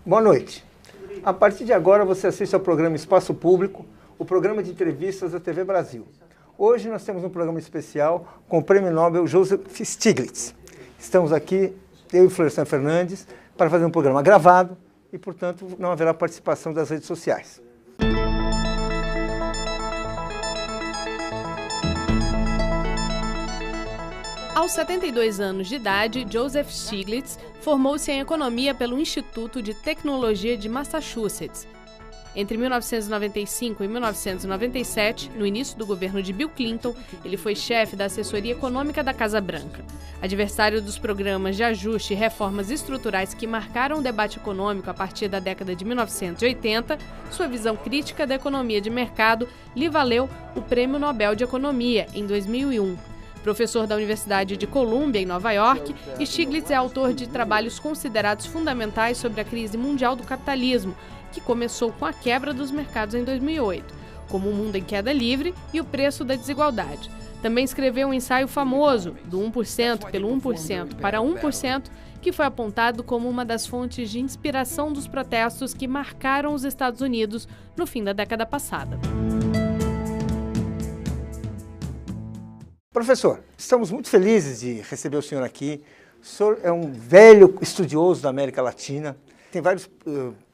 Boa noite. A partir de agora você assiste ao programa Espaço Público, o programa de entrevistas da TV Brasil. Hoje nós temos um programa especial com o Prêmio Nobel Joseph Stiglitz. Estamos aqui, eu e Florestan Fernandes, para fazer um programa gravado e, portanto, não haverá participação das redes sociais. Aos 72 anos de idade, Joseph Stiglitz formou-se em economia pelo Instituto de Tecnologia de Massachusetts. Entre 1995 e 1997, no início do governo de Bill Clinton, ele foi chefe da assessoria econômica da Casa Branca. Adversário dos programas de ajuste e reformas estruturais que marcaram o debate econômico a partir da década de 1980, sua visão crítica da economia de mercado lhe valeu o Prêmio Nobel de Economia em 2001. Professor da Universidade de Columbia, em Nova York, Stiglitz é autor de trabalhos considerados fundamentais sobre a crise mundial do capitalismo, que começou com a quebra dos mercados em 2008, como O Mundo em Queda Livre e O Preço da Desigualdade. Também escreveu um ensaio famoso, do 1% pelo 1% para 1%, que foi apontado como uma das fontes de inspiração dos protestos que marcaram os Estados Unidos no fim da década passada. Professor, estamos muito felizes de receber o senhor aqui. O senhor é um velho estudioso da América Latina, tem vários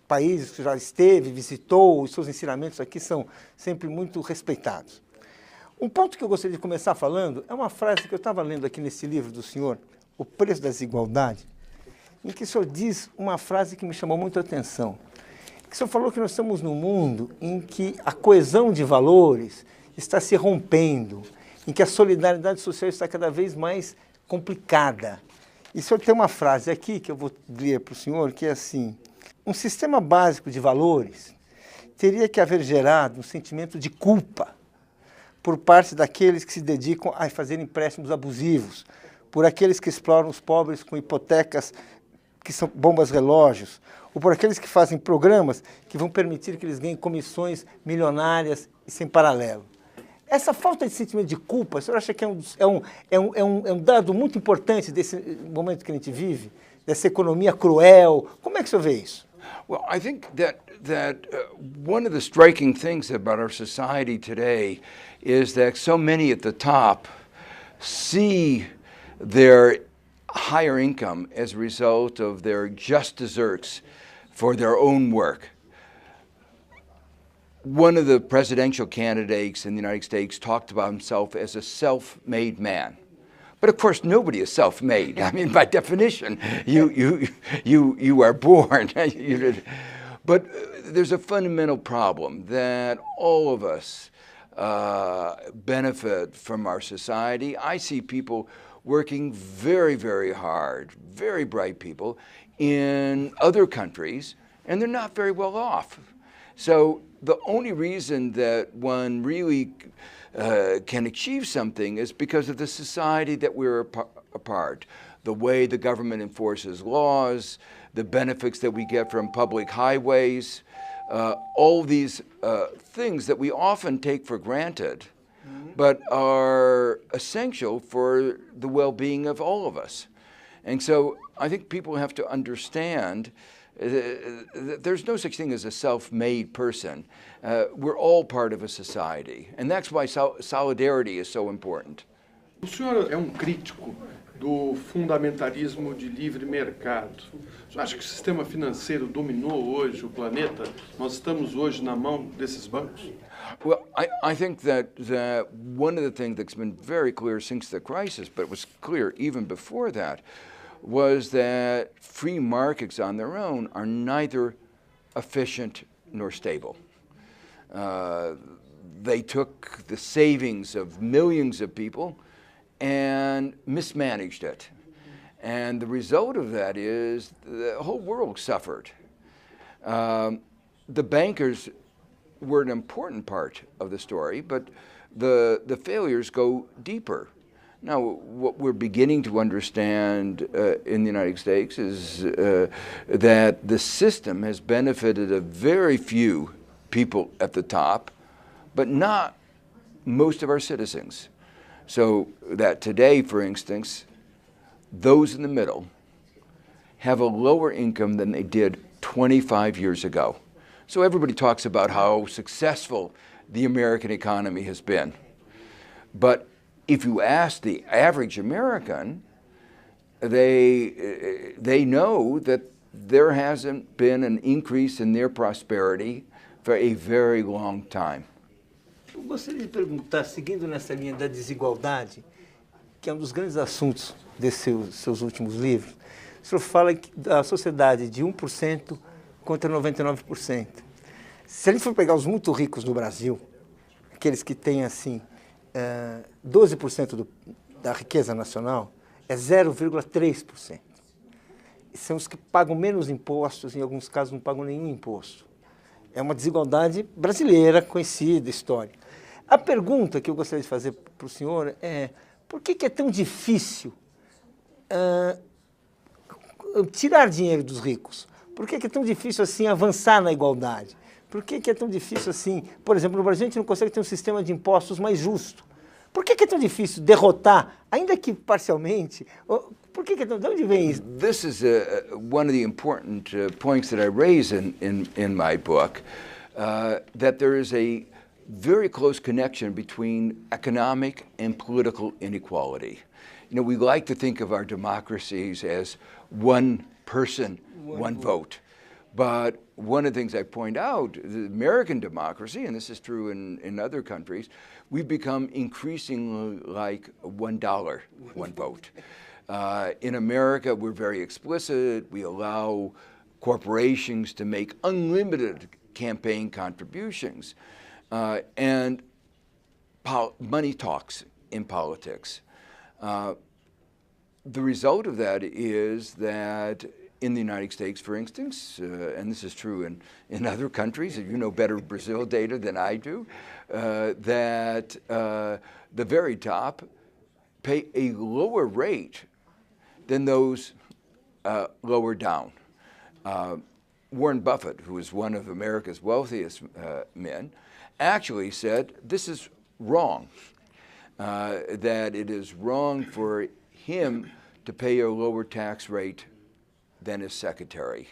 países que já esteve, visitou, os seus ensinamentos aqui são sempre muito respeitados. Um ponto que eu gostaria de começar falando é uma frase que eu estava lendo aqui nesse livro do senhor, O Preço da Desigualdade, em que o senhor diz uma frase que me chamou muito a atenção. Que o senhor falou que nós estamos num mundo em que a coesão de valores está se rompendo, em que a solidariedade social está cada vez mais complicada. E o senhor tem uma frase aqui que eu vou ler para o senhor, que é assim: um sistema básico de valores teria que haver gerado um sentimento de culpa por parte daqueles que se dedicam a fazer empréstimos abusivos, por aqueles que exploram os pobres com hipotecas que são bombas relógios, ou por aqueles que fazem programas que vão permitir que eles ganhem comissões milionárias e sem paralelo. Essa falta de sentimento de culpa, o senhor acha que é um dado muito importante desse momento que a gente vive, dessa economia cruel? Como é que o senhor vê isso? Well, I think that one of the striking things about our society today is that so many at the top see their higher income as a result of their just desserts for their own work. One of the presidential candidates in the United States talked about himself as a self-made man. But of course, nobody is self-made. I mean, by definition, you are born. But there's a fundamental problem that all of us benefit from our society. I see people working very, very hard, very bright people in other countries, and they're not very well off. So the only reason that one really can achieve something is because of the society that we're a part, the way the government enforces laws, the benefits that we get from public highways, all these things that we often take for granted, but are essential for the well-being of all of us. And so I think people have to understand there's no such thing as a self-made person. We're all part of a society, and that's why solidarity is so important. O senhor é um crítico do fundamentalismo de livre mercado. O senhor acha que o sistema financeiro dominou hoje o planeta? Nós estamos hoje na mão desses bancos? Well, I think that one of the things that's been very clear since the crisis, but it was clear even before that, was that free markets on their own are neither efficient nor stable. They took the savings of millions of people and mismanaged it. And the result of that is the whole world suffered. The bankers were an important part of the story, but the failures go deeper. Now, what we're beginning to understand in the United States is that the system has benefited a very few people at the top, but not most of our citizens. So that today, for instance, those in the middle have a lower income than they did 25 years ago. So everybody talks about how successful the American economy has been. But if you ask the average American, they know that there hasn't been an increase in their prosperity for a very long time. Eu gostaria de perguntar, seguindo nessa linha da desigualdade, que é um dos grandes assuntos desses seus últimos livros, o senhor fala da sociedade de 1% contra 99%. Se a gente for pegar os muito ricos no Brasil, aqueles que têm assim 12% da riqueza nacional, é 0,3%. São os que pagam menos impostos, em alguns casos não pagam nenhum imposto. É uma desigualdade brasileira, conhecida, histórica. A pergunta que eu gostaria de fazer para o senhor é: por que é tão difícil tirar dinheiro dos ricos? Por que é tão difícil assim avançar na igualdade? Por que é tão difícil assim? Por exemplo, no Brasil a gente não consegue ter um sistema de impostos mais justo. Por que é tão difícil derrotar, ainda que parcialmente? Por que é tão... De onde vem isso? This is one of the important points that I raise in my book, that there is a very close connection between economic and political inequality. You know, we like to think of our democracies as one person, one vote. But one of the things I point out, the American democracy, and this is true in other countries, we've become increasingly like $1, one vote. In America, we're very explicit. We allow corporations to make unlimited campaign contributions. And money talks in politics. The result of that is that in the United States, for instance, and this is true in other countries, you know better Brazil data than I do, that the very top pay a lower rate than those lower down. Warren Buffett, who is one of America's wealthiest men, actually said this is wrong, that it is wrong for him to pay a lower tax rate than his secretary.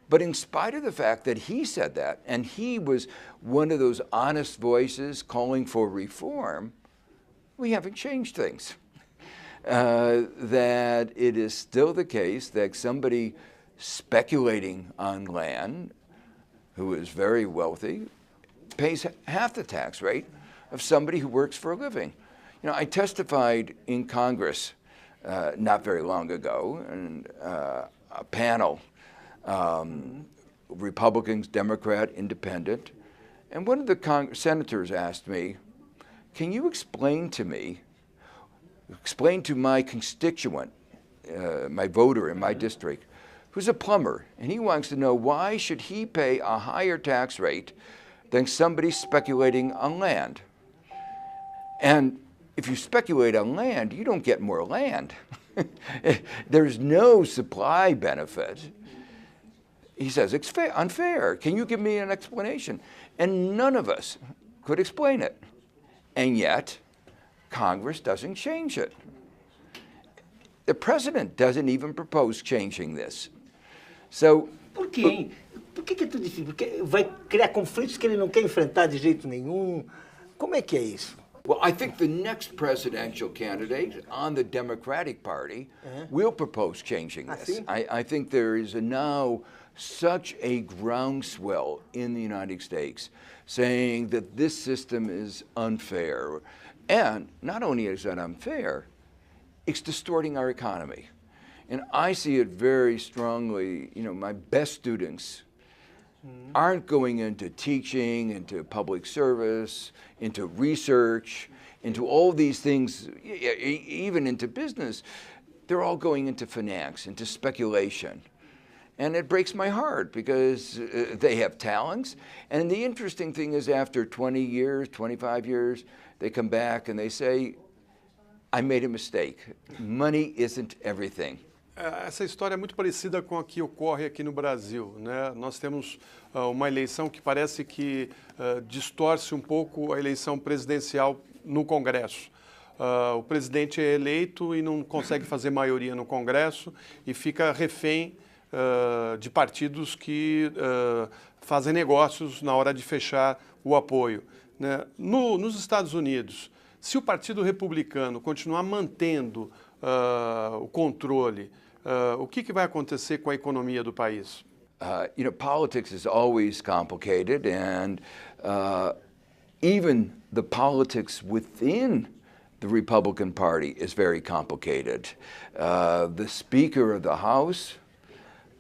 But in spite of the fact that he said that, and he was one of those honest voices calling for reform, we haven't changed things. That it is still the case that somebody speculating on land, who is very wealthy, pays half the tax rate of somebody who works for a living. You know, I testified in Congress not very long ago, and a panel, Republicans, Democrat, Independent, and one of the senators asked me, can you explain to my constituent, my voter in my district, who's a plumber, and he wants to know why should he pay a higher tax rate than somebody speculating on land? And if you speculate on land, you don't get more land. There's no supply benefit. He says, it's unfair. Can you give me an explanation? And none of us could explain it. And yet, Congress doesn't change it. The president doesn't even propose changing this. So, por quê? Por que é tão difícil? Porque vai criar conflitos que ele não quer enfrentar de jeito nenhum. Como é que é isso? Well, I think the next presidential candidate on the Democratic Party will propose changing this. I think there is now such a groundswell in the United States saying that this system is unfair. And not only is that unfair, it's distorting our economy. And I see it very strongly. You know, my best students aren't going into teaching, into public service, into research, into all these things, even into business. They're all going into finance, into speculation. And it breaks my heart because they have talents. And the interesting thing is after 20 years, 25 years, they come back and they say, I made a mistake. Money isn't everything. Essa história é muito parecida com a que ocorre aqui no Brasil, né? Nós temos uma eleição que parece que distorce um pouco a eleição presidencial no Congresso. O presidente é eleito e não consegue fazer maioria no Congresso e fica refém de partidos que fazem negócios na hora de fechar o apoio, né? Nos Estados Unidos, se o Partido Republicano continuar mantendo o controle, o que vai acontecer com a economia do país? You know, politics is always complicated, and even the politics within the Republican Party is very complicated. The Speaker of the House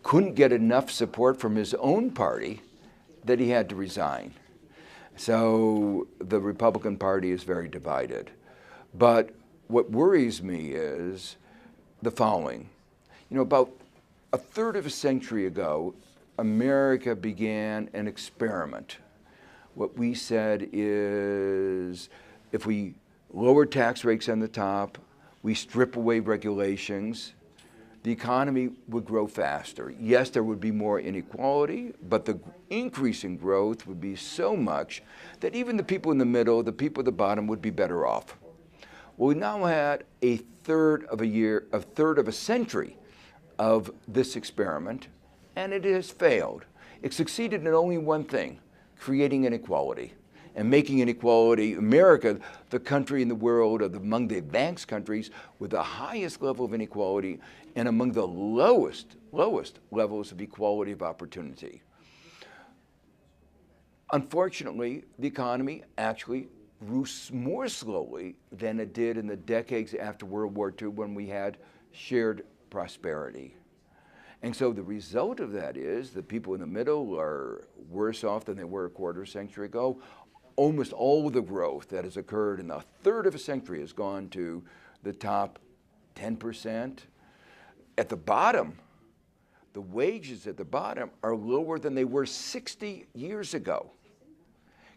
couldn't get enough support from his own party that he had to resign. So the Republican Party is very divided. But what worries me is the following. You know, about a third of a century ago, America began an experiment. What we said is, if we lower tax rates on the top, we strip away regulations, the economy would grow faster. Yes, there would be more inequality, but the increase in growth would be so much that even the people in the middle, the people at the bottom would be better off. Well, we now had a third of a century of this experiment, and it has failed. It succeeded in only one thing, creating inequality and making inequality, America, the country in the world among the advanced countries with the highest level of inequality and among the lowest levels of equality of opportunity. Unfortunately, the economy actually grew more slowly than it did in the decades after World War II when we had shared prosperity. And so the result of that is the people in the middle are worse off than they were a quarter century ago. Almost all of the growth that has occurred in a third of a century has gone to the top 10%. At the bottom, the wages at the bottom are lower than they were 60 years ago.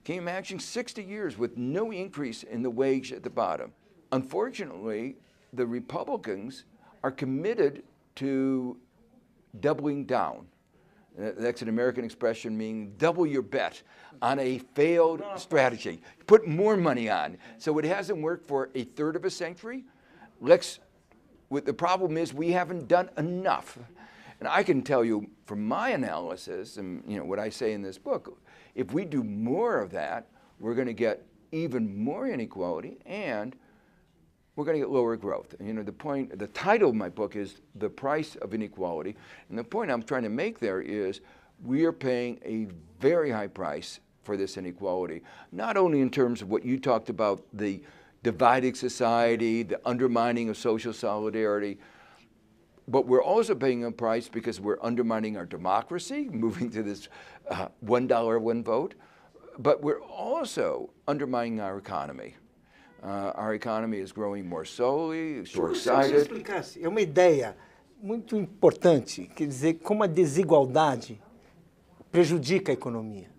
Can you imagine 60 years with no increase in the wage at the bottom? Unfortunately, the Republicans are committed to doubling down. That's an American expression meaning double your bet on a failed strategy. Put more money on. So it hasn't worked for a third of a century. The problem is we haven't done enough. And I can tell you from my analysis and what I say in this book, if we do more of that, we're going to get even more inequality and we're going to get lower growth. And the title of my book is The Price of Inequality. And the point I'm trying to make there is we are paying a very high price for this inequality, not only in terms of what you talked about, the divided society, the undermining of social solidarity, but we're also paying a price because we're undermining our democracy, moving to this $1 one vote, but we're also undermining our economy. Our economy is growing more slowly, short-sighted. É uma ideia muito importante, quer dizer, como a desigualdade prejudica a economia.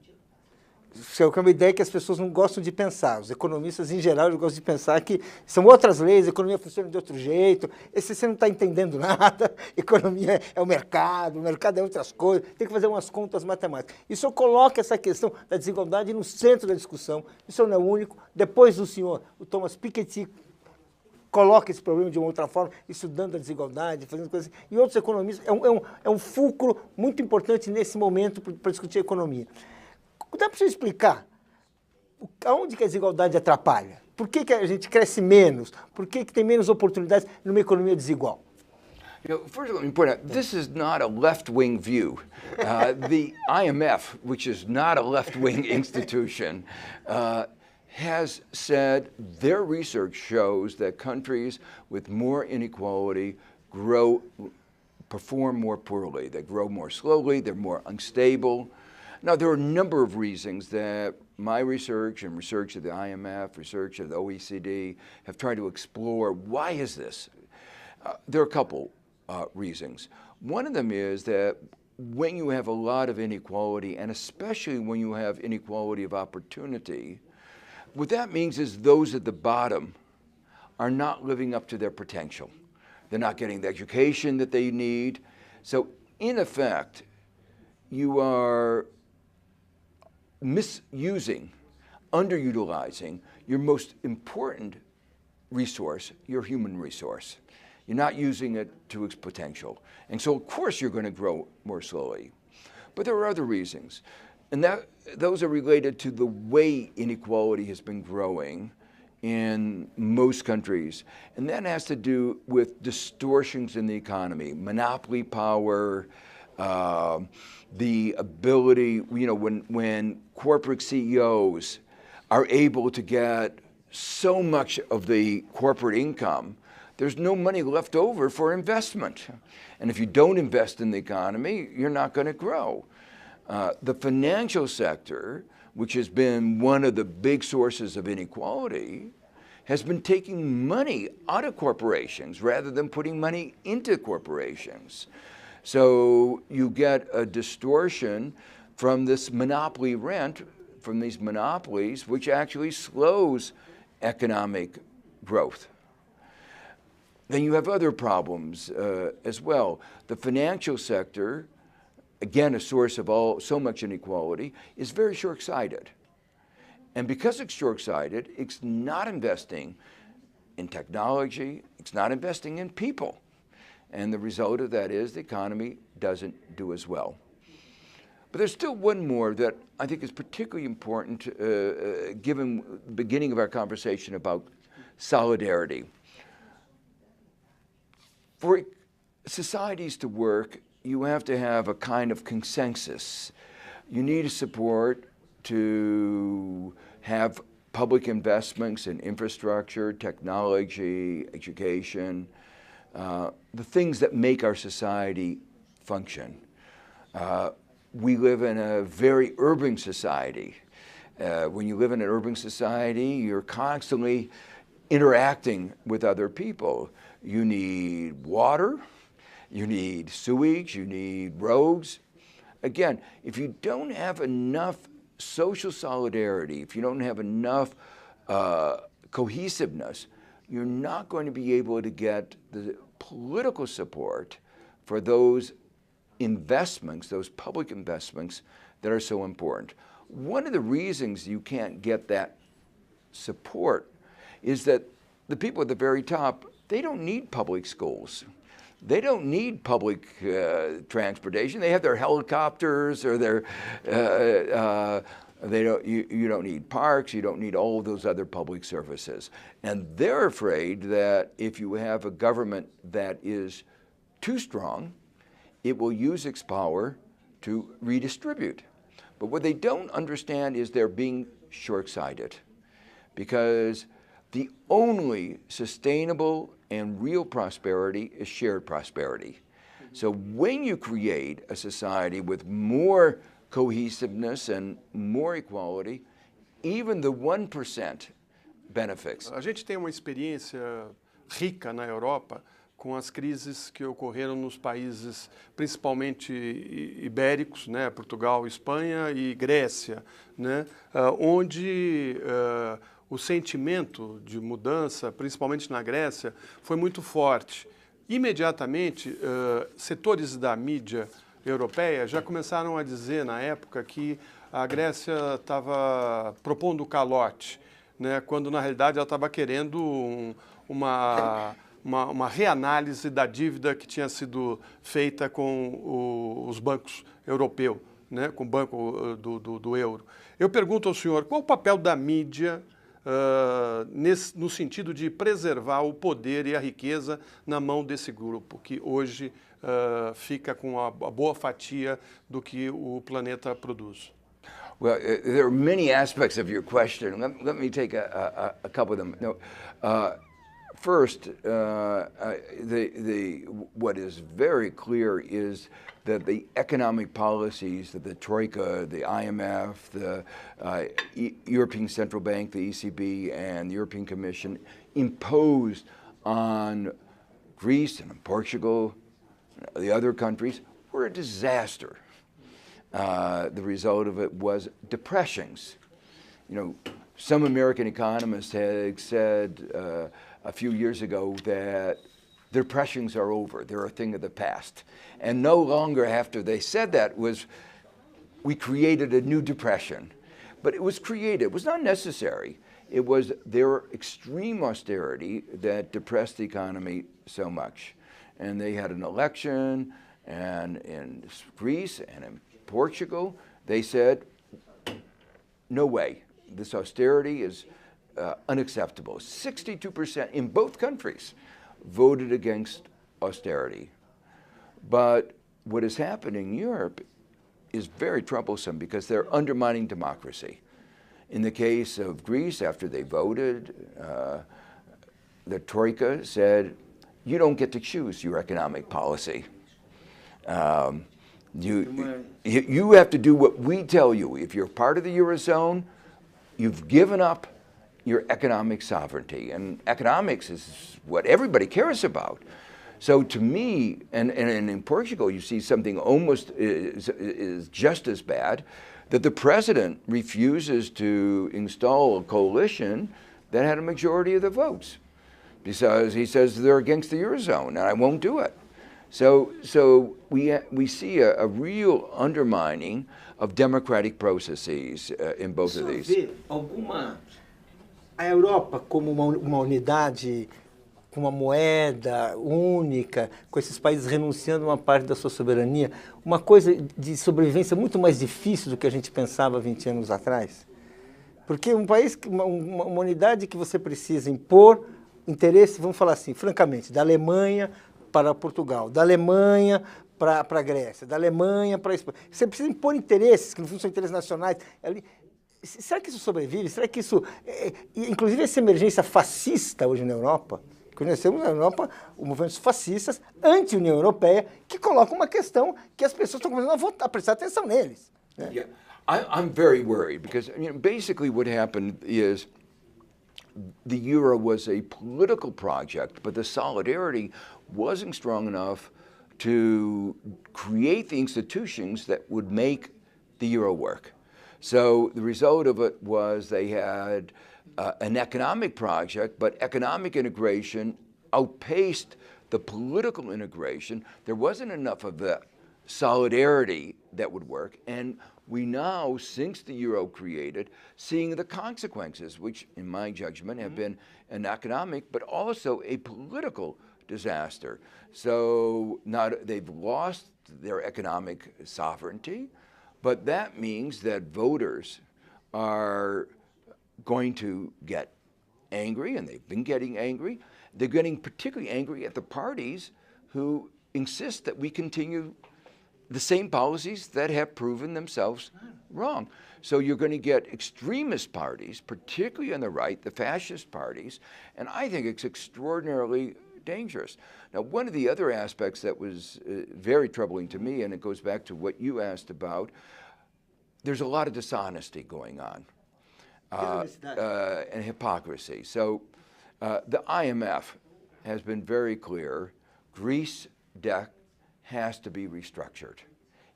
Isso é uma ideia que as pessoas não gostam de pensar. Os economistas, em geral, gostam de pensar que são outras leis, a economia funciona de outro jeito, você não está entendendo nada, economia é o mercado é outras coisas, tem que fazer umas contas matemáticas. Isso coloca essa questão da desigualdade no centro da discussão, isso não é o único. Depois do senhor, o Thomas Piketty, coloca esse problema de uma outra forma, estudando a desigualdade, fazendo coisas assim. E outros economistas, é um fulcro muito importante nesse momento para discutir a economia. Dá para você explicar aonde que a desigualdade atrapalha? Por que a gente cresce menos? Por que tem menos oportunidades numa economia desigual? First of all, let me point out, this is not a left-wing view. The IMF, which is not a left-wing institution, has said their research shows that countries with more inequality perform more poorly. They grow more slowly, they're more unstable. Now, there are a number of reasons that my research and research of the IMF, research of the OECD have tried to explore. Why is this? There are a couple reasons. One of them is that when you have a lot of inequality, and especially when you have inequality of opportunity, what that means is those at the bottom are not living up to their potential. They're not getting the education that they need. So, in effect, you are misusing, underutilizing your most important resource, your human resource. You're not using it to its potential. And so, of course, you're going to grow more slowly. But there are other reasons. And those are related to the way inequality has been growing in most countries. And that has to do with distortions in the economy, monopoly power, the ability, when corporate CEOs are able to get so much of the corporate income, there's no money left over for investment. And if you don't invest in the economy, you're not going to grow. The financial sector, which has been one of the big sources of inequality, has been taking money out of corporations rather than putting money into corporations. So you get a distortion from this monopoly rent, from these monopolies, which actually slows economic growth. Then you have other problems as well. The financial sector, again, a source of so much inequality, is very short-sighted. And because it's short-sighted, it's not investing in technology, it's not investing in people. And the result of that is the economy doesn't do as well. But there's still one more that I think is particularly important, given the beginning of our conversation about solidarity. For societies to work, you have to have a kind of consensus. You need support to have public investments in infrastructure, technology, education, the things that make our society function. We live in a very urban society. When you live in an urban society, you're constantly interacting with other people. You need water, you need sewage, you need roads. Again, if you don't have enough social solidarity, if you don't have enough cohesiveness, you're not going to be able to get the political support for those investments, those public investments that are so important. One of the reasons you can't get that support is that the people at the very top, they don't need public schools. They don't need public transportation. They have their helicopters or their, you don't need parks, you don't need all of those other public services. And they're afraid that if you have a government that is too strong, it will use its power to redistribute. But what they don't understand is they're being short-sighted, because the only sustainable and real prosperity is shared prosperity. So when you create a society with more cohesiveness and more equality, even the 1% benefits. A gente tem uma experiência rica na Europa com as crises que ocorreram nos países, principalmente ibéricos, né, Portugal, Espanha e Grécia, né, onde o sentimento de mudança, principalmente na Grécia, foi muito forte. Imediatamente, setores da mídia europeia já começaram a dizer na época que a Grécia estava propondo calote, né, quando na realidade ela estava querendo uma reanálise da dívida que tinha sido feita com os bancos europeus, né, com o banco do euro. Eu pergunto ao senhor, qual o papel da mídia no sentido de preservar o poder e a riqueza na mão desse grupo, que hoje fica com a boa fatia do que o planeta produz? Well, there are many aspects of your question. Let me take a couple of them. No, first, what is very clear is that the economic policies that the Troika, the IMF, the European Central Bank, the ECB, and the European Commission imposed on Greece and Portugal, the other countries, were a disaster. The result of it was depressions. You know, some American economists had said a few years ago that depressions are over, they're a thing of the past. And no longer after they said that we created a new depression. But it was created, it was not necessary. It was their extreme austerity that depressed the economy so much. And they had an election, and in Greece and in Portugal, they said, no way, this austerity is unacceptable. 62% in both countries voted against austerity. But what has happened in Europe is very troublesome because they're undermining democracy. In the case of Greece, after they voted, the Troika said, you don't get to choose your economic policy. You have to do what we tell you. If you're part of the Eurozone, you've given up your economic sovereignty. And economics is what everybody cares about. So to me, and in Portugal, you see something almost is just as bad, that the president refuses to install a coalition that had a majority of the votes, because he says they're against the Eurozone, and I won't do it. So we see a real undermining of democratic processes in both of these. A Europa como uma unidade, com uma moeda única, com esses países renunciando a uma parte da sua soberania, uma coisa de sobrevivência muito mais difícil do que a gente pensava 20 anos atrás. Porque um país, uma unidade que você precisa impor interesse, vamos falar assim, francamente, da Alemanha para Portugal, da Alemanha para a Grécia, da Alemanha para a Espanha. Você precisa impor interesses, que não são interesses nacionais. Será que isso sobrevive? Será que isso... Inclusive essa emergência fascista hoje na Europa, conhecemos na Europa movimentos fascistas anti-União Europeia que colocam uma questão que as pessoas estão começando a prestar atenção neles. Né? Yeah. I'm very worried because basically what happened is the euro was a political project, but the solidarity wasn't strong enough to create the institutions that would make the euro work. So the result of it was they had an economic project, but economic integration outpaced the political integration. There wasn't enough of the solidarity that would work, and we now, since the euro created, seeing the consequences, which in my judgment have been an economic but also a political disaster. So they've lost their economic sovereignty, but that means that voters are going to get angry, and they've been getting angry. They're getting particularly angry at the parties who insist that we continue the same policies that have proven themselves wrong. So you're going to get extremist parties, particularly on the right, the fascist parties, and I think it's extraordinarily dangerous. Now, one of the other aspects that was very troubling to me, and it goes back to what you asked about, there's a lot of dishonesty going on and hypocrisy. So the IMF has been very clear, Greece debt has to be restructured.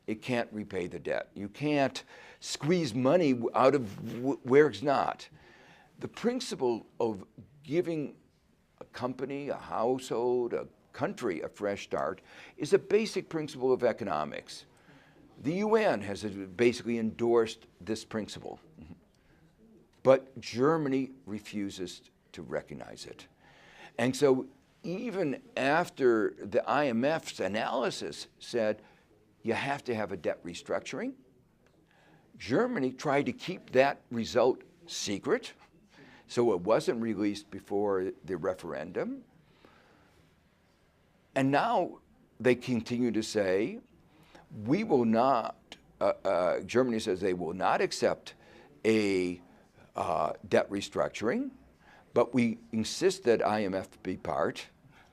It can't repay the debt. You can't squeeze money out of where it's not. The principle of giving a company, a household, a country a fresh start is a basic principle of economics. The UN has basically endorsed this principle, but Germany refuses to recognize it. And so even after the IMF's analysis said you have to have a debt restructuring, Germany tried to keep that result secret, so it wasn't released before the referendum. And now they continue to say, we will not, Germany says they will not accept a debt restructuring, but we insist that IMF be part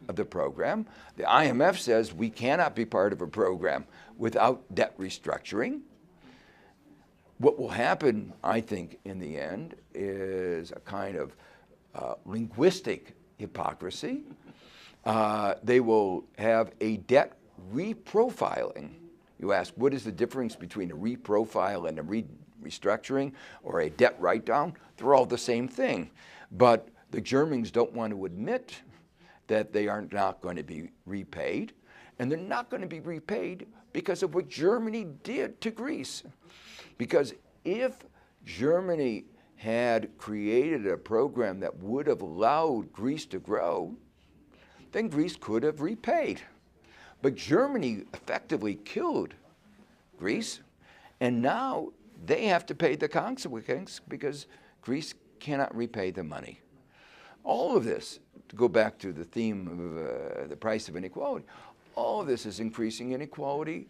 of the program. The IMF says we cannot be part of a program without debt restructuring. What will happen, I think, in the end, is a kind of linguistic hypocrisy. They will have a debt reprofiling. You ask, what is the difference between a reprofile and a restructuring or a debt write-down? They're all the same thing. But the Germans don't want to admit that they are not going to be repaid, and they're not going to be repaid because of what Germany did to Greece. Because if Germany had created a program that would have allowed Greece to grow, then Greece could have repaid. But Germany effectively killed Greece, and now they have to pay the consequences because Greece cannot repay the money. All of this, to go back to the theme of the price of inequality, all of this is increasing inequality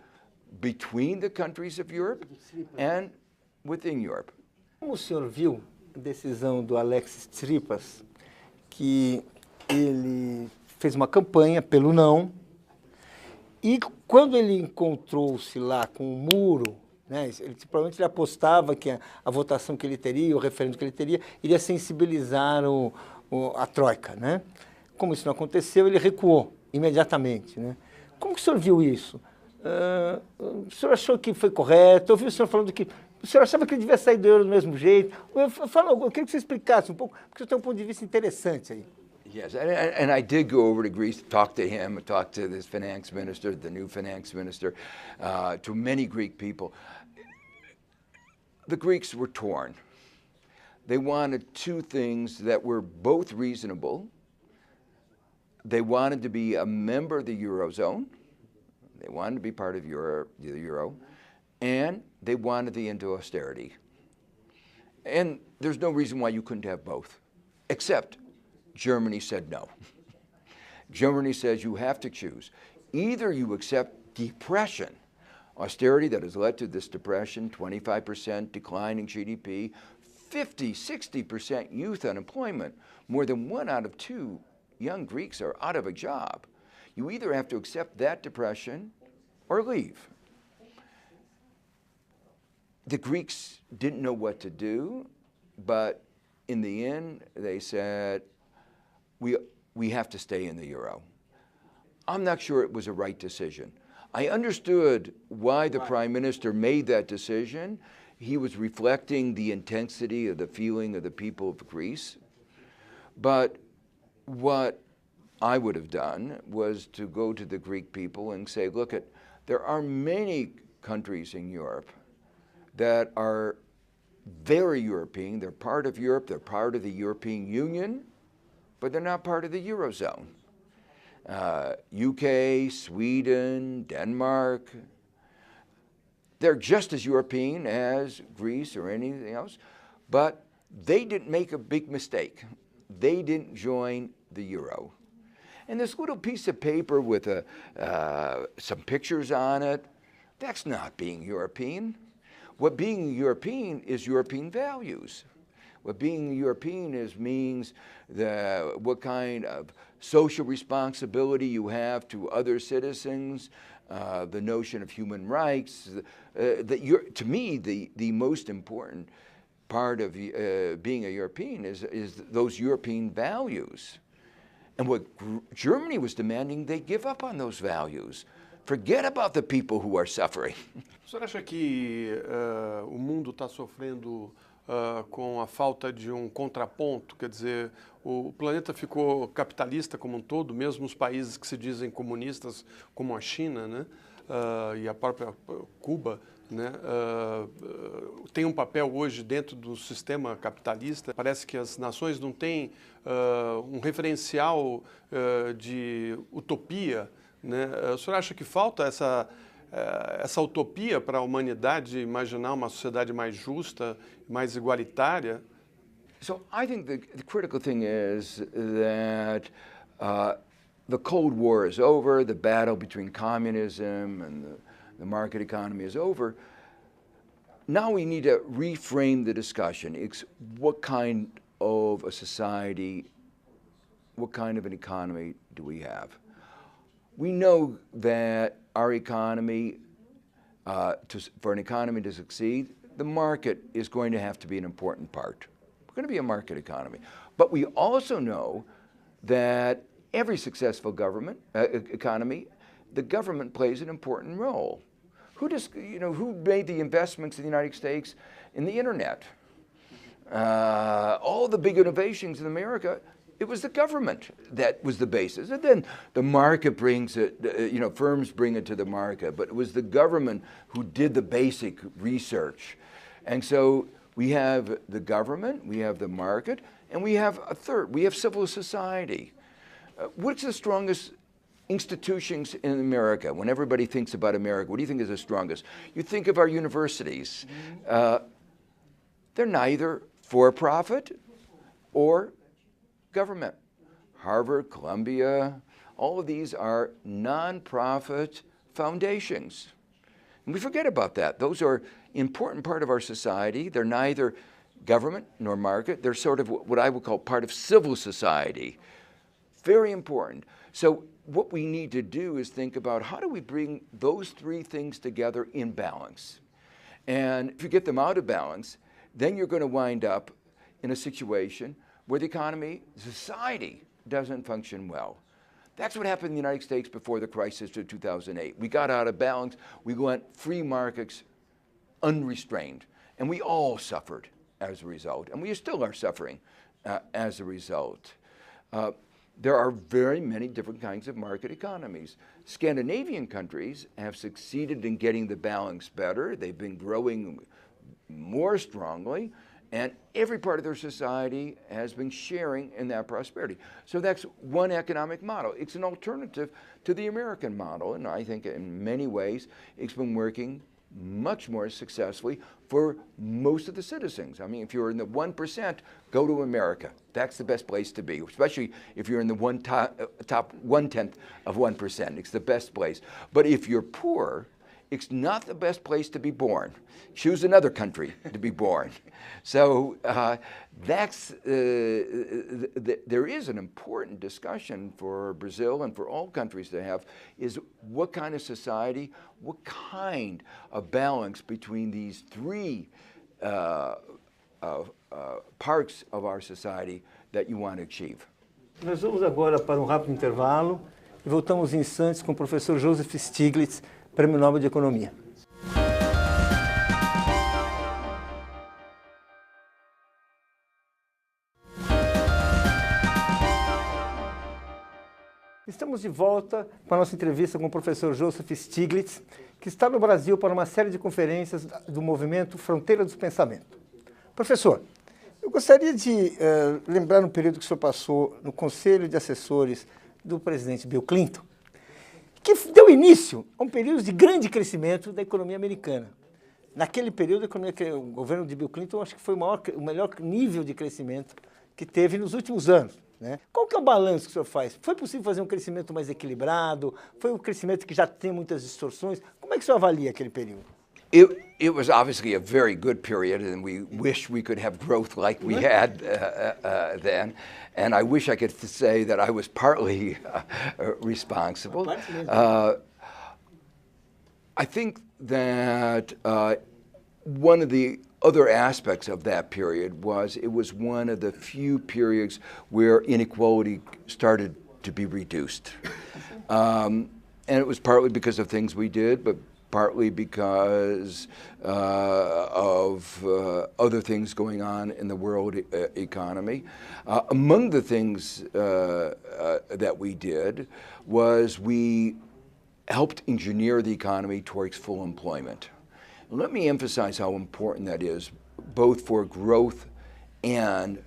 between the countries of Europe and within Europe. Como o senhor viu a decisão do Alexis Tsipras, que ele fez uma campanha pelo não, e quando ele encontrou-se lá com o muro, né, provavelmente ele apostava que a votação que ele teria, o referendo que ele teria, iria sensibilizar a Troika, né? Como isso não aconteceu, ele recuou imediatamente, né? Como que o senhor viu isso? O senhor achou que foi correto? Eu ouvi o senhor falando que o senhor achava que ele devia sair do euro do mesmo jeito. Eu queria que você explicasse um pouco, porque você tem um ponto de vista interessante aí. Yes, and I did go over to Greece, talk to him, talk to this finance minister, the new finance minister, to many Greek people. The Greeks were torn. They wanted two things that were both reasonable. They wanted to be a member of the Eurozone. They wanted to be part of the Euro, and they wanted the end to austerity. And there's no reason why you couldn't have both, except Germany said no. Germany says you have to choose. Either you accept depression, austerity that has led to this depression, 25% decline in GDP, 50, 60% youth unemployment, more than 1 out of 2 young Greeks are out of a job. You either have to accept that depression or leave. The Greeks didn't know what to do, but in the end, they said, we have to stay in the euro. I'm not sure it was a right decision. I understood why the prime minister made that decision. He was reflecting the intensity of the feeling of the people of Greece. But what I would have done was to go to the Greek people and say, look, there are many countries in Europe that are very European. They're part of Europe. They're part of the European Union, but they're not part of the Eurozone. UK, Sweden, Denmark, they're just as European as Greece or anything else, but they didn't make a big mistake. They didn't join the euro. And this little piece of paper with some pictures on it, that's not being European. What being European is European values. What being European means what kind of social responsibility you have to other citizens, the notion of human rights. To me, the most important part of being a European is those European values. And what Germany was demanding, they give up on those values. Forget about the people who are suffering. O senhor acha que o mundo está sofrendo com a falta de um contraponto? Quer dizer, o planeta ficou capitalista como um todo, mesmo os países que se dizem comunistas, como a China, né? E a própria Cuba, né? Tem um papel hoje dentro do sistema capitalista. Parece que as nações não têm um referencial de utopia, né? O senhor acha que falta essa utopia para a humanidade imaginar uma sociedade mais justa, mais igualitária? So I think the critical thing is that the Cold War is over, the battle between communism and the market economy is over. Now we need to reframe the discussion. It's what kind of a society, what kind of an economy do we have? We know that our economy, for an economy to succeed, the market is going to have to be an important part. We're going to be a market economy. But we also know that every successful economy, the government plays an important role. Who made the investments in the United States in the internet? All the big innovations in America, it was the government that was the basis. And then the market brings it, firms bring it to the market, but it was the government who did the basic research. And so we have the government, we have the market, and we have a third, we have civil society. What's the strongest institutions in America? When everybody thinks about America, what do you think is the strongest? You think of our universities. They're neither for-profit or government. Harvard, Columbia, all of these are nonprofit foundations. And we forget about that. Those are an important part of our society. They're neither government nor market. They're sort of what I would call part of civil society. Very important. So what we need to do is think about how do we bring those three things together in balance. And if you get them out of balance, then you're going to wind up in a situation where the economy, society, doesn't function well. That's what happened in the United States before the crisis of 2008. We got out of balance. We went free markets unrestrained. And we all suffered as a result. And we still are suffering as a result. There are very many different kinds of market economies. Scandinavian countries have succeeded in getting the balance better. They've been growing more strongly, and every part of their society has been sharing in that prosperity. So that's one economic model. It's an alternative to the American model, and I think in many ways it's been working much more successfully for most of the citizens. I mean, if you're in the 1%, go to America. That's the best place to be, especially if you're in the top 1/10 of 1%. It's the best place. But if you're poor, it's not the best place to be born. Choose another country to be born. So there is an important discussion for Brazil and for all countries to have, is what kind of society, what kind of balance between these three parts of our society that you want to achieve. Nós vamos agora para rápido intervalo e voltamos em instantes com o professor Joseph Stiglitz, Prêmio Nobel de Economia. Estamos de volta para a nossa entrevista com o professor Joseph Stiglitz, que está no Brasil para uma série de conferências do movimento Fronteira dos Pensamentos. Professor, eu gostaria de lembrar um período que o senhor passou no Conselho de Assessores do presidente Bill Clinton, que deu início a um período de grande crescimento da economia americana. Naquele período, o governo de Bill Clinton acho que foi o melhor nível de crescimento que teve nos últimos anos, né? Qual que é o balanço que o senhor faz? Foi possível fazer um crescimento mais equilibrado? Foi um crescimento que já tem muitas distorções? Como é que o senhor avalia aquele período? It was obviously a very good period, and we wish we could have growth like we had then. And I wish I could say that I was partly responsible. I think that one of the other aspects of that period was it was one of the few periods where inequality started to be reduced. And it was partly because of things we did, but partly because of other things going on in the world economy. Among the things that we did was we helped engineer the economy towards full employment. Let me emphasize how important that is, both for growth and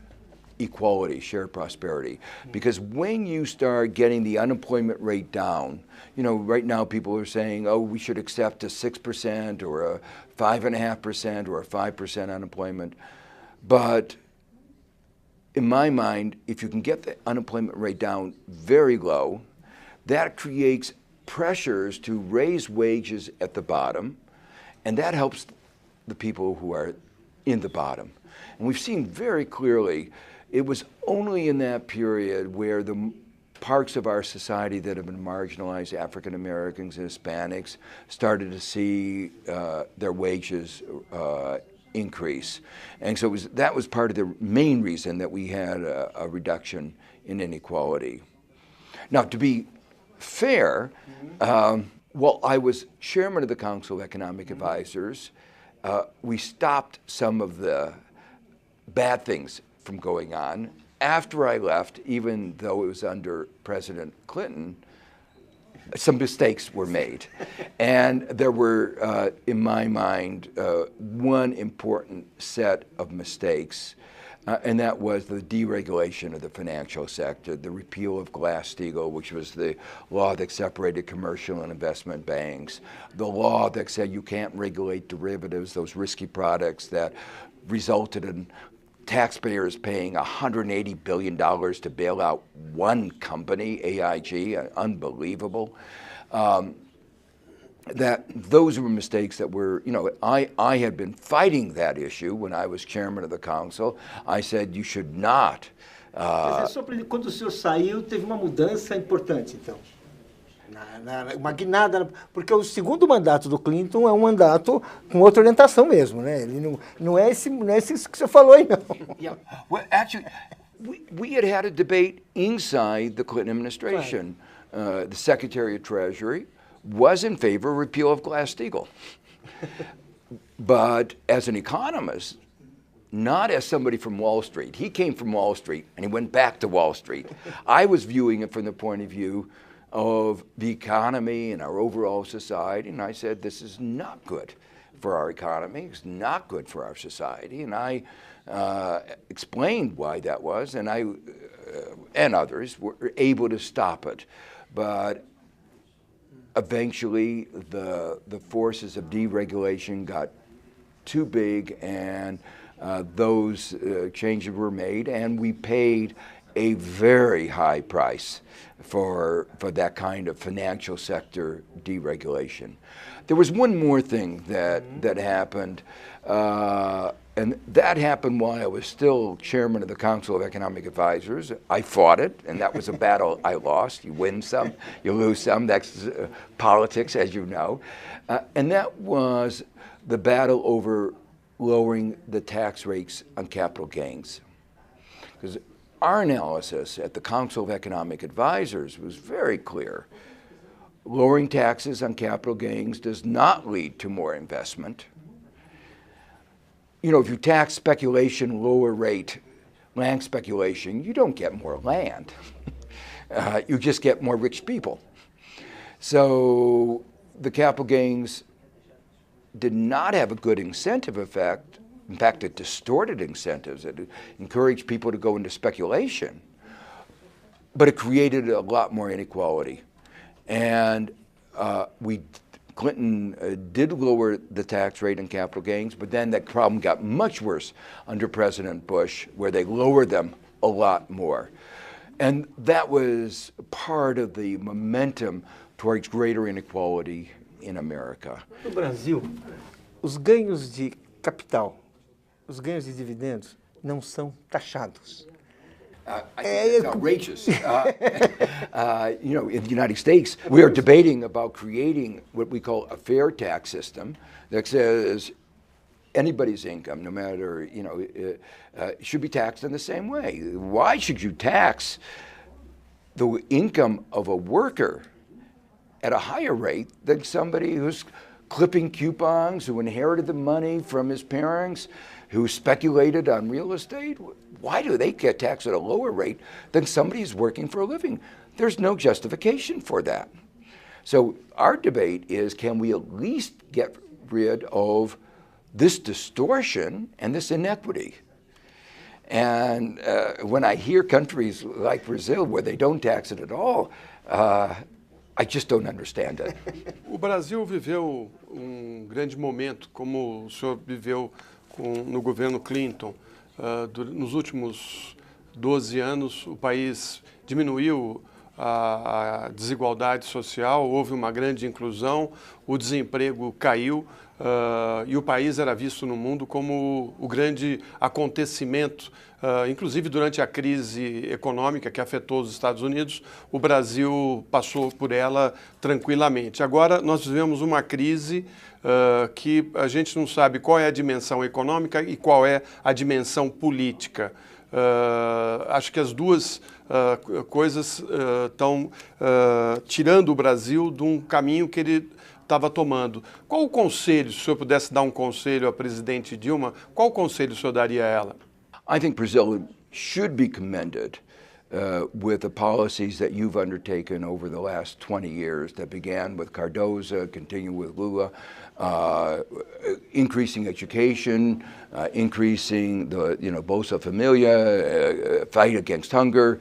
equality, shared prosperity. Because when you start getting the unemployment rate down, you know, right now people are saying, oh, we should accept a 6% or a 5.5% or a 5% unemployment. But in my mind, if you can get the unemployment rate down very low, that creates pressures to raise wages at the bottom, and that helps the people who are in the bottom. And we've seen very clearly it was only in that period where the parts of our society that have been marginalized, African Americans and Hispanics, started to see their wages increase. And so that was part of the main reason that we had a reduction in inequality. Now, to be fair, while I was chairman of the Council of Economic Advisors, we stopped some of the bad things from going on. After I left, even though it was under President Clinton, some mistakes were made. And there were, in my mind, one important set of mistakes and that was the deregulation of the financial sector, the repeal of Glass-Steagall, which was the law that separated commercial and investment banks, the law that said you can't regulate derivatives, those risky products that resulted in taxpayers paying $180 billion to bail out one company, AIG, unbelievable. That those were mistakes that were, I had been fighting that issue when I was chairman of the council. I said you should not. Quando o senhor saiu, teve uma mudança importante, então. Uma guinada, porque o segundo mandato do Clinton é um mandato com outra orientação mesmo, né? Ele não é isso que o senhor falou aí, não. Yeah. Well, actually, we had a debate inside the Clinton administration. Right. The Secretary of Treasury was in favor of repeal of Glass-Steagall. But as an economist, not as somebody from Wall Street. He came from Wall Street and he went back to Wall Street. I was viewing it from the point of view of the economy and our overall society, and I said this is not good for our economy, it's not good for our society, and I explained why that was, and I and others were able to stop it. But eventually the forces of deregulation got too big, and those changes were made, and we paid a very high price for that kind of financial sector deregulation. There was one more thing that happened, and that happened while I was still chairman of the Council of Economic Advisors. I fought it, and that was a battle I lost. You win some, you lose some. That's politics, as you know. And that was the battle over lowering the tax rates on capital gains. Because our analysis at the Council of Economic Advisors was very clear. Lowering taxes on capital gains does not lead to more investment. If you tax speculation, lower rate, land speculation, you don't get more land. You just get more rich people. So the capital gains did not have a good incentive effect. In fact, it distorted incentives. It encouraged people to go into speculation. But it created a lot more inequality. And Clinton did lower the tax rate on capital gains, but then that problem got much worse under President Bush, where they lowered them a lot more. And that was part of the momentum towards greater inequality in America. No Brasil, os ganhos de capital, os ganhos de dividendos não são taxados. I think it's outrageous. In the United States, we are debating about creating what we call a fair tax system that says anybody's income, no matter, should be taxed in the same way. Why should you tax the income of a worker at a higher rate than somebody who's clipping coupons, who inherited the money from his parents, who speculated on real estate? Why do they get taxed at a lower rate than somebody who's working for a living? There's no justification for that. So our debate is, can we at least get rid of this distortion and this inequity? And when I hear countries like Brazil where they don't tax it at all, I just don't understand it. O Brasil viveu grande momento, como o senhor viveu no governo Clinton. Nos últimos 12 anos, o país diminuiu a desigualdade social, houve uma grande inclusão, o desemprego caiu e o país era visto no mundo como o grande acontecimento. Inclusive, durante a crise econômica que afetou os Estados Unidos, o Brasil passou por ela tranquilamente. Agora, nós vivemos uma crise que a gente não sabe qual é a dimensão econômica e qual é a dimensão política. Acho que as duas coisas estão tirando o Brasil de um caminho que ele estava tomando. Qual o conselho, se o senhor pudesse dar um conselho à presidente Dilma, qual conselho o senhor daria a ela? I think Brazil should be commended with the policies that you've undertaken over the last 20 years that began with Cardoso, continue with Lula, increasing education, increasing the Bolsa Familia, fight against hunger.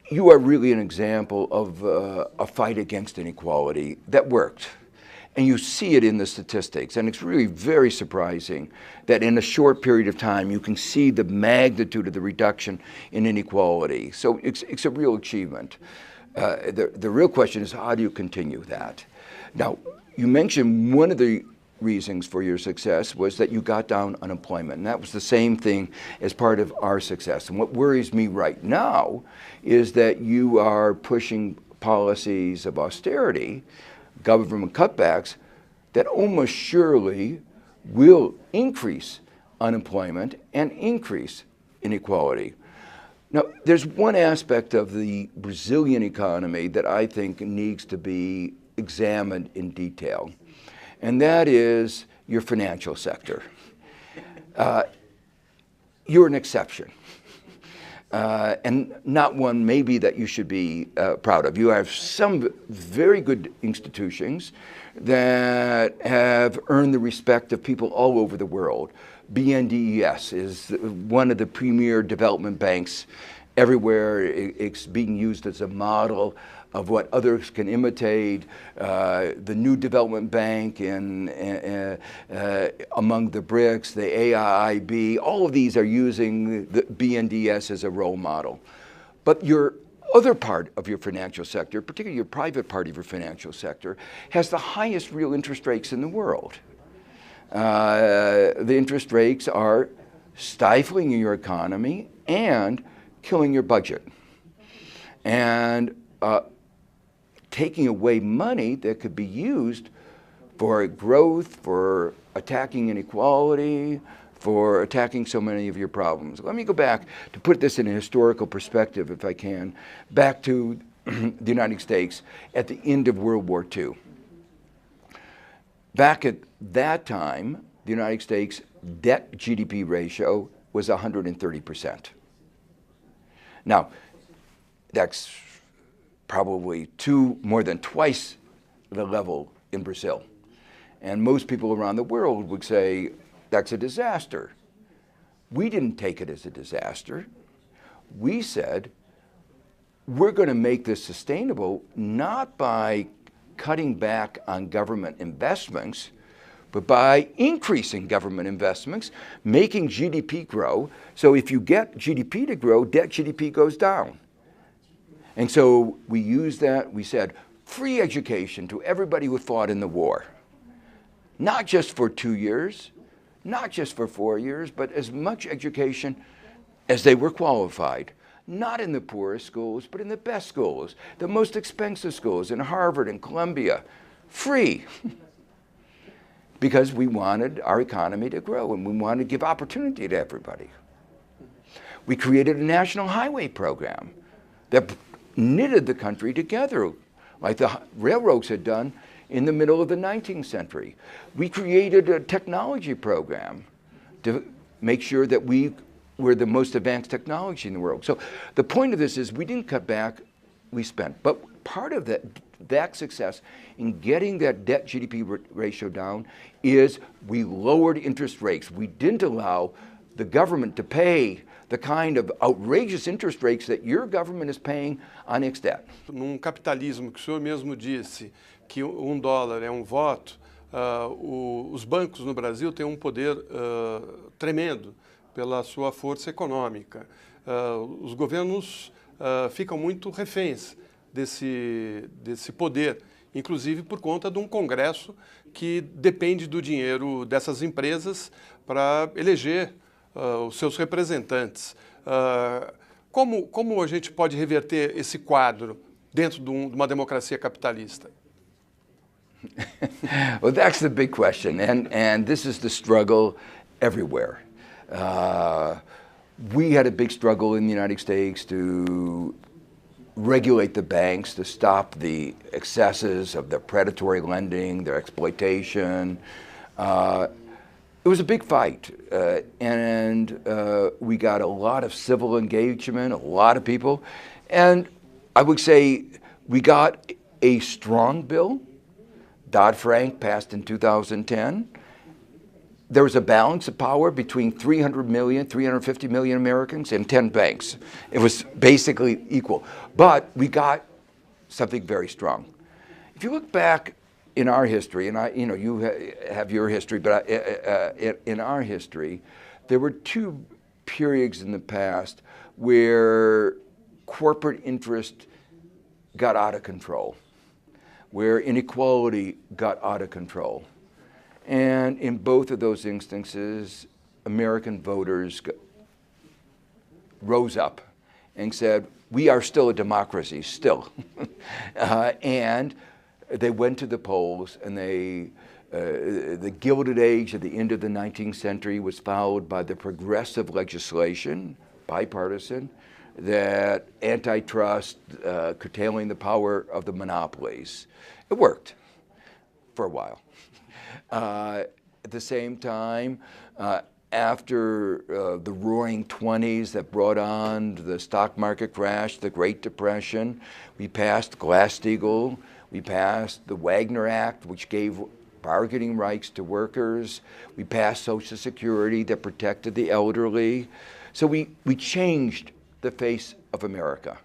You are really an example of a fight against inequality that worked. And you see it in the statistics. And it's really very surprising that in a short period of time, you can see the magnitude of the reduction in inequality. So it's a real achievement. The real question is, how do you continue that? Now, you mentioned one of the reasons for your success was that you got down unemployment. And that was the same thing as part of our success. And what worries me right now is that you are pushing policies of austerity, government cutbacks, that almost surely will increase unemployment and increase inequality. Now, there's one aspect of the Brazilian economy that I think needs to be examined in detail, and that is your financial sector. You're an exception. And not one maybe that you should be proud of. You have some very good institutions that have earned the respect of people all over the world. BNDES is one of the premier development banks everywhere. It's being used as a model of what others can imitate. The new development bank among the BRICS, the AIIB, all of these are using the BNDES as a role model. But your other part of your financial sector, particularly your private part of your financial sector, has the highest real interest rates in the world. The interest rates are stifling your economy and killing your budget. And taking away money that could be used for growth, for attacking inequality, for attacking so many of your problems. Let me go back to put this in a historical perspective, if I can, back to the United States at the end of World War II. Back at that time, the United States debt-GDP ratio was 130%. Now, that's probably more than twice the level in Brazil. And most people around the world would say, that's a disaster. We didn't take it as a disaster. We said, we're going to make this sustainable not by cutting back on government investments, but by increasing government investments, making GDP grow. So if you get GDP to grow, debt GDP goes down. And so we used that, we said, free education to everybody who fought in the war. Not just for 2 years, not just for 4 years, but as much education as they were qualified. Not in the poorest schools, but in the best schools, the most expensive schools, in Harvard and Columbia, free. Because we wanted our economy to grow and we wanted to give opportunity to everybody. We created a national highway program that knitted the country together, like the railroads had done in the middle of the 19th century. We created a technology program to make sure that we were the most advanced technology in the world. So the point of this is we didn't cut back, we spent. But part of that success in getting that debt GDP ratio down is we lowered interest rates. We didn't allow the government to pay the kind of outrageous interest rates that your government is paying on its debt. Num capitalismo que o senhor mesmo disse que $1 é voto, os bancos no Brasil têm poder tremendo pela sua força econômica. Os governos ficam muito reféns desse poder, inclusive por conta de Congresso que depende do dinheiro dessas empresas para eleger os seus representantes. Como a gente pode reverter esse quadro dentro de uma democracia capitalista? Well, that's the big question, and this is the struggle everywhere. We had a big struggle in the United States to regulate the banks, to stop the excesses of their predatory lending, their exploitation. It was a big fight, and we got a lot of civil engagement, a lot of people, and I would say we got a strong bill Dodd-Frank passed in 2010. There was a balance of power between 300 million, 350 million Americans and 10 banks. It was basically equal. But we got something very strong. If you look back in our history, and you have your history, but in our history, there were two periods in the past where corporate interest got out of control, where inequality got out of control. And in both of those instances, American voters rose up and said, we are still a democracy, still. And they went to the polls, and the Gilded Age at the end of the 19th century was followed by the progressive legislation, bipartisan, that antitrust, curtailing the power of the monopolies. It worked for a while. At the same time, after the roaring 20s that brought on the stock market crash, the Great Depression, we passed Glass-Steagall, we passed the Wagner Act, which gave bargaining rights to workers. We passed Social Security that protected the elderly. So we changed the face of America.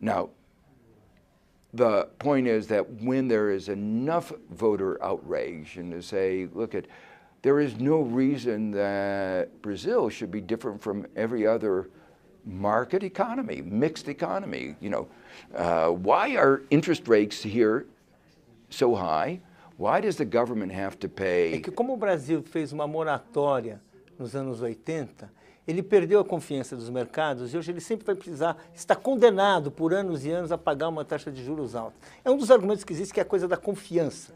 Now, the point is that when there is enough voter outrage and to say, look, there is no reason that Brazil should be different from every other market economy, mixed economy. Why are interest rates here so high? Why does the government have to pay? É que como o Brasil fez uma moratória nos anos 80, ele perdeu a confiança dos mercados e hoje ele sempre vai precisar, está condenado por anos e anos a pagar uma taxa de juros alta. É um dos argumentos que existe, que é a coisa da confiança.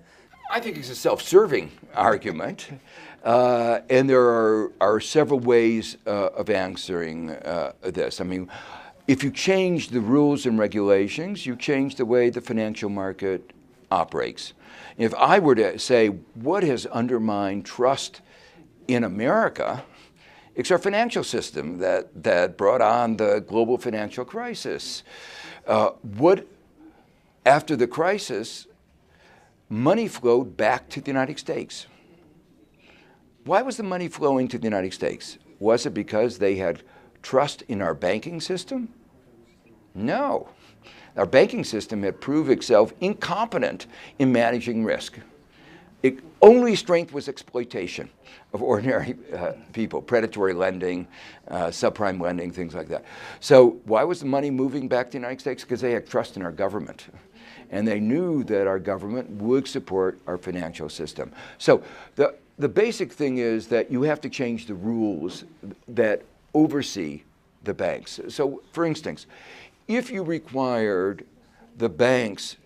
I think it's a self-serving argument, and there are several ways of answering this. I mean, if you change the rules and regulations, you change the way the financial market operates. If I were to say what has undermined trust in America, it's our financial system that brought on the global financial crisis. After the crisis, money flowed back to the United States. Why was the money flowing to the United States? Was it because they had trust in our banking system? No. Our banking system had proved itself incompetent in managing risk. Its only strength was exploitation of ordinary people, predatory lending, subprime lending, things like that. So why was the money moving back to the United States? Because they had trust in our government. And they knew that our government would support our financial system. So the basic thing is that you have to change the rules that oversee the banks. So for instance, if you required the banks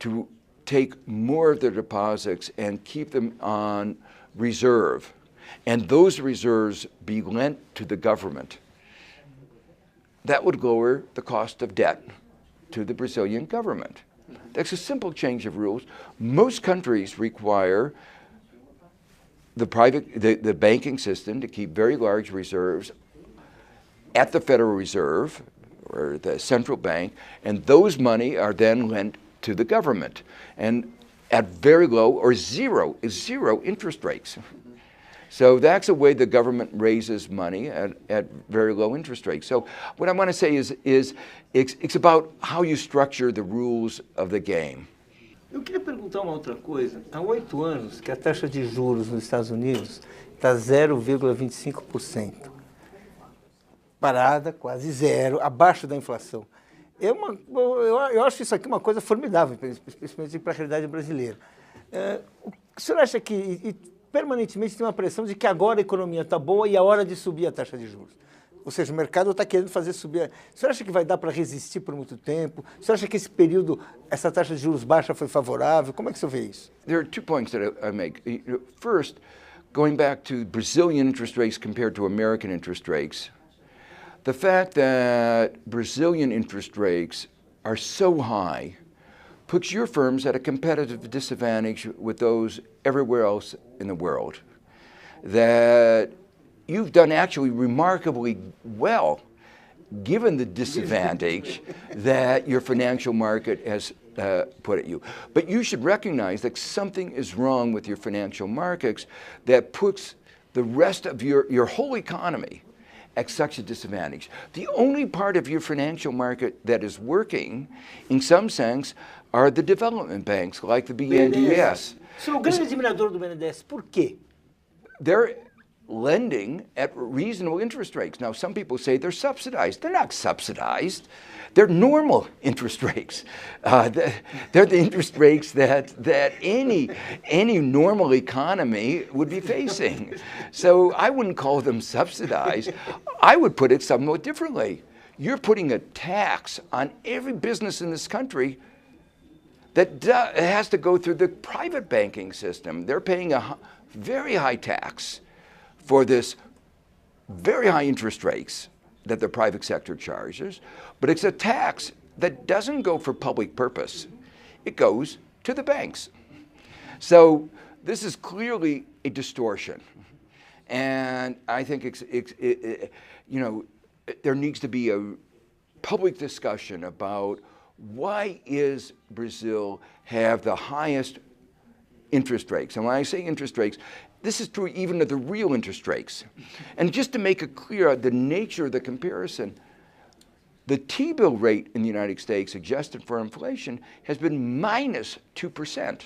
to take more of their deposits and keep them on reserve, and those reserves be lent to the government, that would lower the cost of debt to the Brazilian government. That's a simple change of rules. Most countries require the banking system to keep very large reserves at the Federal Reserve or the central bank, and those money are then lent to the government, and at very low or zero interest rates. So that's a way the government raises money at very low interest rates. So what I want to say is it's about how you structure the rules of the game. Eu queria perguntar uma outra coisa. Há 8 anos que a taxa de juros nos Estados Unidos está 0,25%. Parada, quase zero, abaixo da inflação. Eu acho isso aqui uma coisa formidável, principalmente para a realidade brasileira. O senhor acha que permanentemente tem uma pressão de que agora a economia está boa e é hora de subir a taxa de juros? Ou seja, o mercado está querendo fazer subir. O senhor acha que vai dar para resistir por muito tempo? O senhor acha que esse período, essa taxa de juros baixa foi favorável? Como é que o senhor vê isso? There are 2 points that I make. First, going back to Brazilian interest rates compared to American interest rates, the fact that Brazilian interest rates are so high puts your firms at a competitive disadvantage with those everywhere else in the world. That you've done actually remarkably well given the disadvantage that your financial market has put at you. But you should recognize that something is wrong with your financial markets that puts the rest of your whole economy at such a disadvantage. The only part of your financial market that is working, in some sense, are the development banks, like the BNDES. Sou o grande admirador do BNDES. Por quê? They're lending at reasonable interest rates. Now, some people say they're subsidized. They're not subsidized. They're normal interest rates. They're the interest rates that any normal economy would be facing. So I wouldn't call them subsidized. I would put it somewhat differently. You're putting a tax on every business in this country that has to go through the private banking system. They're paying a very high tax for this very high interest rates that the private sector charges, but it's a tax that doesn't go for public purpose. It goes to the banks. So this is clearly a distortion. And I think there needs to be a public discussion about why is Brazil have the highest interest rates? And when I say interest rates, this is true even of the real interest rates. And just to make it clear the nature of the comparison, the T-bill rate in the United States, adjusted for inflation, has been minus 2%.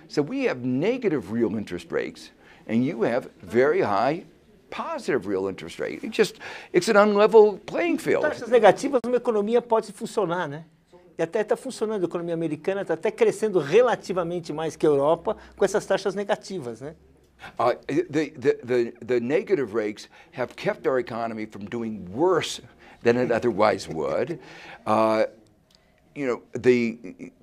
So we have negative real interest rates, and you have very high positive real interest rate. It's an unlevel playing field. Taxas negativas, uma economia pode funcionar, né? E até está funcionando, a economia americana está até crescendo relativamente mais que a Europa com essas taxas negativas, né? The negative rates have kept our economy from doing worse than it otherwise would.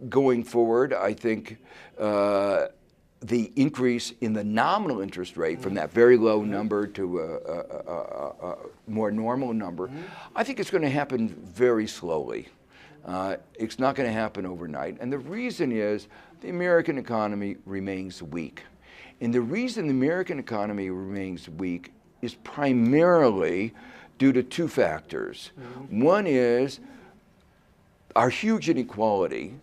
Going forward, I think the increase in the nominal interest rate from that very low number to a more normal number, I think it's going to happen very slowly. It's not going to happen overnight. And the reason is the American economy remains weak. And the reason the American economy remains weak is primarily due to two factors. One is our huge inequality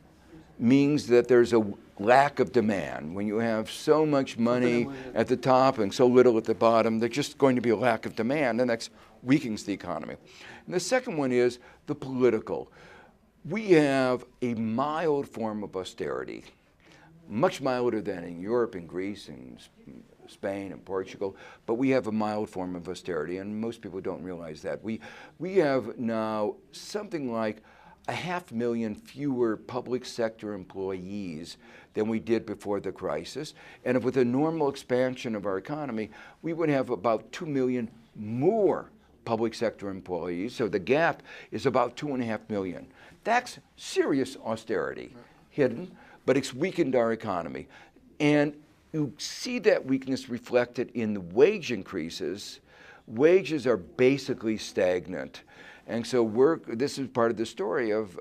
means that there's a lack of demand. When you have so much money at the top and so little at the bottom, there's just going to be a lack of demand, and that weakens the economy. And the second one is the political. We have a mild form of austerity, much milder than in Europe and Greece and Spain and Portugal, but we have a mild form of austerity, and most people don't realize that. We have now something like 500,000 fewer public sector employees than we did before the crisis, and with a normal expansion of our economy, we would have about 2 million more public sector employees, so the gap is about 2.5 million. That's serious austerity hidden, but it's weakened our economy. And you see that weakness reflected in the wage increases. Wages are basically stagnant. And so this is part of the story of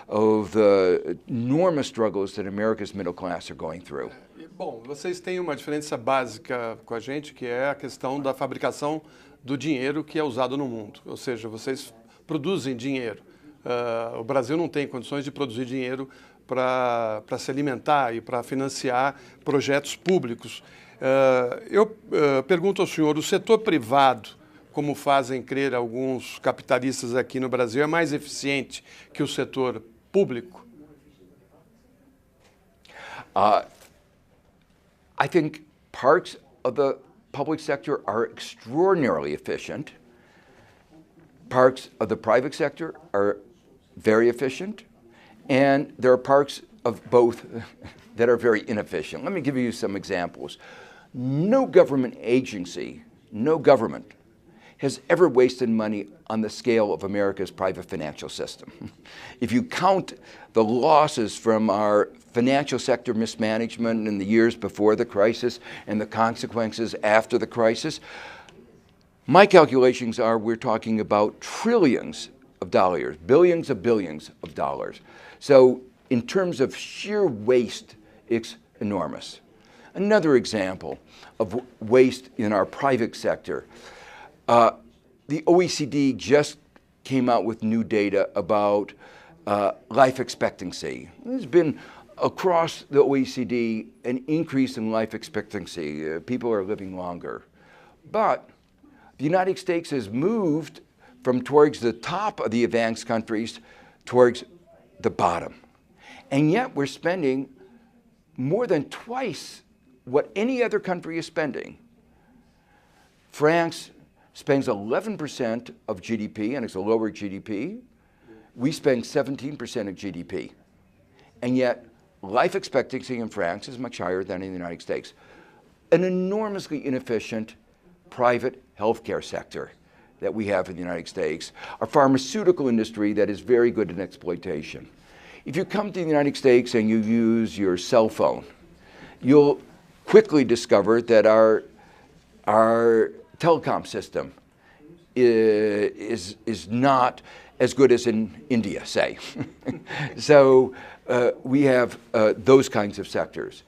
the enormous struggles that America's middle class are going through. Bom, vocês têm uma diferença básica com a gente, que é a questão da fabricação do dinheiro que é usado no mundo. Ou seja, vocês produzem dinheiro. O Brasil não tem condições de produzir dinheiro para se alimentar e para financiar projetos públicos. Eu pergunto ao senhor, o setor privado, como fazem crer alguns capitalistas aqui no Brasil, é mais eficiente que o setor público? I think parts of the public sector are extraordinarily efficient. Parts of the private sector are very efficient. And there are parts of both that are very inefficient. Let me give you some examples. No government agency, no government, has ever wasted money on the scale of America's private financial system. If you count the losses from our financial sector mismanagement in the years before the crisis and the consequences after the crisis, my calculations are we're talking about trillions of dollars, billions of dollars. So in terms of sheer waste, it's enormous. Another example of waste in our private sector, the OECD just came out with new data about life expectancy. There's been across the OECD an increase in life expectancy. People are living longer. But the United States has moved from towards the top of the advanced countries towards the bottom. And yet we're spending more than twice what any other country is spending. France spends 11% of GDP, and it's a lower GDP. We spend 17% of GDP. And yet life expectancy in France is much higher than in the United States. An enormously inefficient private healthcare sector that we have in the United States, a pharmaceutical industry that is very good in exploitation. If you come to the United States and you use your cell phone, you'll quickly discover that our telecom system is not as good as in India, say. So we have those kinds of sectors.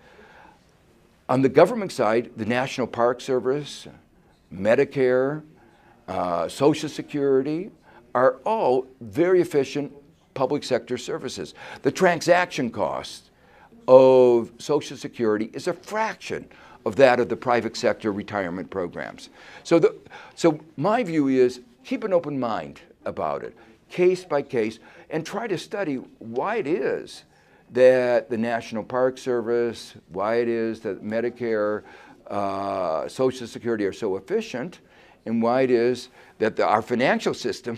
On the government side, the National Park Service, Medicare, Social Security are all very efficient public sector services. The transaction cost of Social Security is a fraction of that of the private sector retirement programs. So my view is keep an open mind about it, case by case, and try to study why it is that the National Park Service, why it is that Medicare, Social Security are so efficient, and why it is that our financial system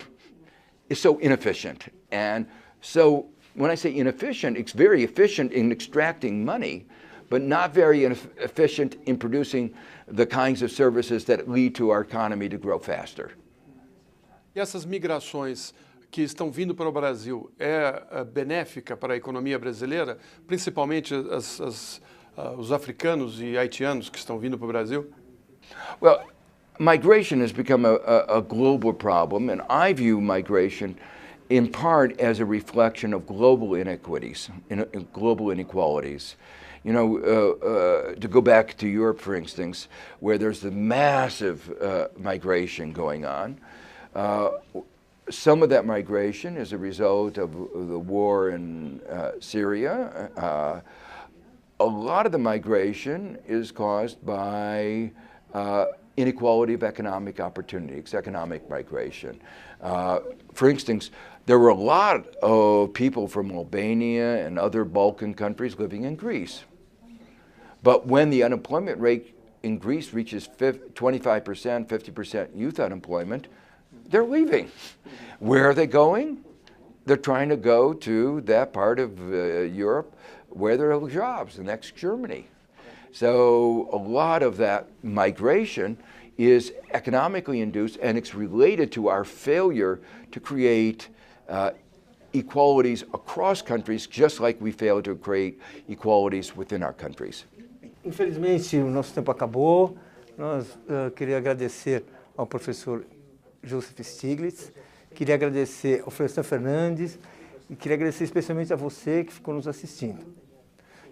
is so inefficient. And so when I say inefficient, it's very efficient in extracting money, but not very efficient in producing the kinds of services that lead to our economy to grow faster. E essas migrações que estão vindo para o Brasil é benéfica para a economia brasileira, principalmente os africanos e haitianos que estão vindo para o Brasil? Well, migration has become a global problem, and I view migration in part as a reflection of global inequities, global inequalities. You know, to go back to Europe, for instance, where there's the massive migration going on, some of that migration is a result of the war in Syria. A lot of the migration is caused by inequality of economic opportunities, economic migration. For instance, there were a lot of people from Albania and other Balkan countries living in Greece. But when the unemployment rate in Greece reaches 25%, 50% youth unemployment, they're leaving. Where are they going? They're trying to go to that part of Europe where there are jobs, the next Germany. So a lot of that migration is economically induced, and it's related to our failure to create equalities across countries, just like we failed to create equalities within our countries. Infelizmente, o nosso tempo acabou. Queria agradecer ao professor Joseph Stiglitz, queria agradecer ao Florestan Fernandes e queria agradecer especialmente a você que ficou nos assistindo.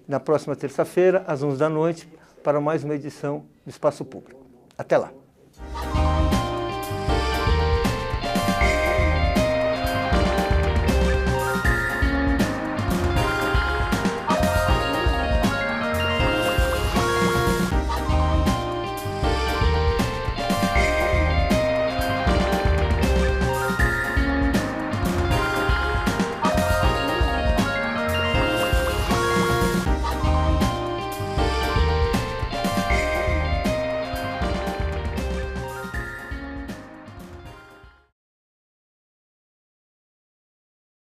Na próxima terça-feira, às 11 da noite, para mais uma edição do Espaço Público. Até lá!